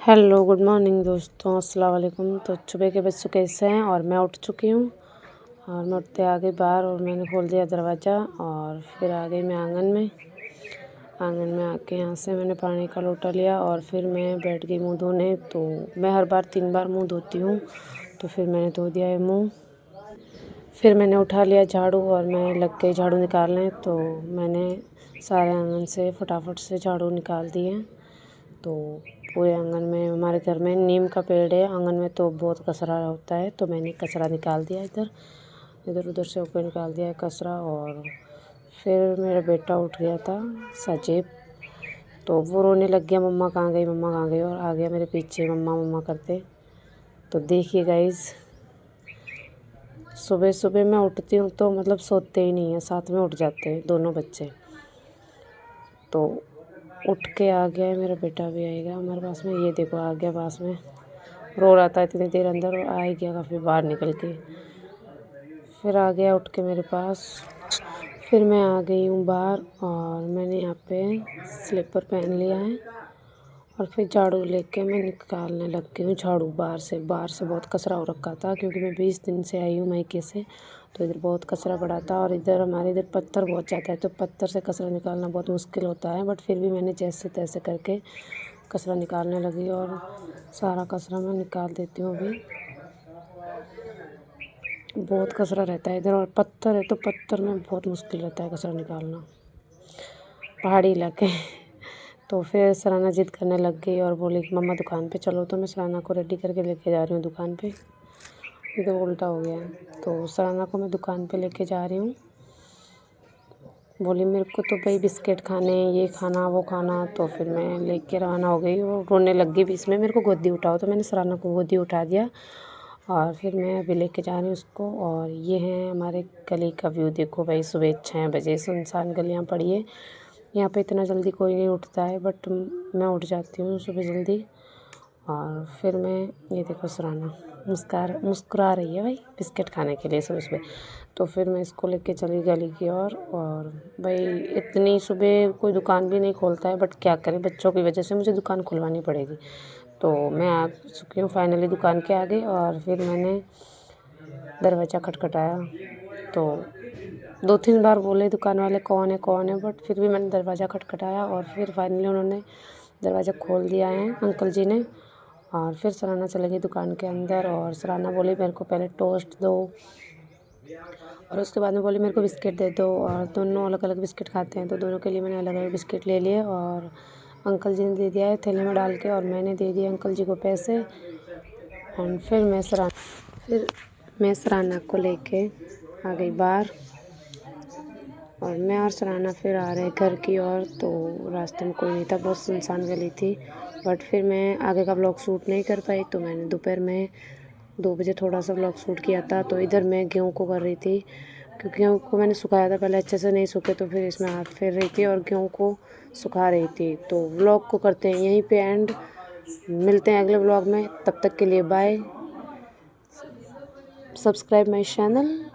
Hello good morning दोस्तों, अस्सलाम वालेकुम। तो सुबह के बज चुके हैं और मैं उठ चुकी हूँ और मैं उठते आ गई बाहर और मैंने खोल दिया दरवाज़ा और फिर आ गई मैं आंगन में आके यहाँ से मैंने पानी का लोटा लिया और फिर मैं बैठ गई मुँह धोने। तो मैं हर बार 3 बार मुँह धोती हूँ, तो फिर मैंने धो दिया है मुँह। फिर मैंने उठा लिया झाड़ू और मैं लग गई झाड़ू निकालने। तो मैंने सारे आंगन से फटाफट से झाड़ू निकाल दिए। तो पूरे आंगन में, हमारे घर में नीम का पेड़ है आंगन में, तो बहुत कचरा होता है, तो मैंने कचरा निकाल दिया, इधर उधर से ऊपर निकाल दिया है कचरा। और फिर मेरा बेटा उठ गया था साजिब, तो वो रोने लग गया, मम्मा कहाँ गई मम्मा कहाँ गई, और आ गया मेरे पीछे मम्मा मम्मा करते। तो देखिए गाइज़, सुबह सुबह मैं उठती हूँ तो मतलब सोते ही नहीं है, साथ में उठ जाते हैं दोनों बच्चे। तो उठ के आ गया है, मेरा बेटा भी आएगा हमारे पास में, ये देखो आ गया पास में, रो रहा था इतनी देर अंदर और आ ही गया काफ़ी बाहर निकल के। फिर आ गया उठ के मेरे पास। फिर मैं आ गई हूँ बाहर और मैंने यहाँ पे स्लीपर पहन लिया है और फिर झाड़ू लेके मैं निकालने लग गई हूँ झाड़ू। बाहर से बहुत कचरा हो रखा था, क्योंकि मैं 20 दिन से आई हूँ मायके से, तो इधर बहुत कचरा पड़ा था और इधर हमारे इधर पत्थर बहुत ज़्यादा है, तो पत्थर से कचरा निकालना बहुत मुश्किल होता है। बट फिर भी मैंने जैसे तैसे करके कचरा निकालने लगी और सारा कचरा मैं निकाल देती हूँ। अभी बहुत कचरा रहता है इधर और पत्थर है, तो पत्थर में बहुत मुश्किल रहता है कचरा निकालना, पहाड़ी इलाके तो फिर सराना ज़िद करने लग गई और बोली कि मम्मा दुकान पे चलो। तो मैं सराना को रेडी करके लेके जा रही हूँ दुकान पे। ये तो उल्टा हो गया है। तो सराना को मैं दुकान पे लेके जा रही हूँ। बोली मेरे को तो भाई बिस्किट खाने, ये खाना वो खाना। तो फिर मैं लेके रवाना हो गई और रोने लग गई बीच में, मेरे को गोदी उठाओ। तो मैंने सराना को गोदी उठा दिया और फिर मैं अभी लेके जा रही हूँ उसको। और ये है हमारे गली का व्यू, देखो भाई, सुबह 6 बजे सुनसान गलियाँ पड़ी है। यहाँ पे इतना जल्दी कोई नहीं उठता है, बट मैं उठ जाती हूँ सुबह जल्दी। और फिर मैं, ये देखो सराना मुस्कुरा रही है भाई बिस्किट खाने के लिए सुबह सुबह। तो फिर मैं इसको लेके चली गली की ओर। और भाई इतनी सुबह कोई दुकान भी नहीं खोलता है, बट क्या करें, बच्चों की वजह से मुझे दुकान खुलवानी पड़ेगी। तो मैं आ चुकी हूँ फाइनली दुकान के आगे और फिर मैंने दरवाज़ा खटखटाया। तो 2-3 बार बोले दुकान वाले कौन है, बट फिर भी मैंने दरवाज़ा खटखटाया और फिर फाइनली उन्होंने दरवाज़ा खोल दिया है अंकल जी ने। और फिर सराना चली गई दुकान के अंदर और सराना बोली मेरे को पहले टोस्ट दो और उसके बाद में बोली मेरे को बिस्किट दे दो। और दोनों अलग अलग बिस्किट खाते हैं, तो दोनों के लिए मैंने अलग अलग बिस्किट ले लिए और अंकल जी ने दे दिया है थैले में डाल के और मैंने दे दिए अंकल जी को पैसे। और फिर मैं सराना को लेके आ गई बाहर और मैं और सराना फिर आ रहे घर की ओर। तो रास्ते में कोई नहीं था, बहुत सुनसान गली थी। बट फिर मैं आगे का व्लॉग शूट नहीं कर पाई, तो मैंने दोपहर में 2 बजे थोड़ा सा व्लॉग शूट किया था। तो इधर मैं गेहूँ को कर रही थी, क्योंकि गेहूँ को मैंने सुखाया था पहले, अच्छे से नहीं सूखे, तो फिर इसमें हाथ फेर रही थी और गेहूँ को सुखा रही थी। तो व्लॉग को करते हैं यहीं पे एंड, मिलते हैं अगले व्लॉग में, तब तक के लिए बाय। Subscribe my channel.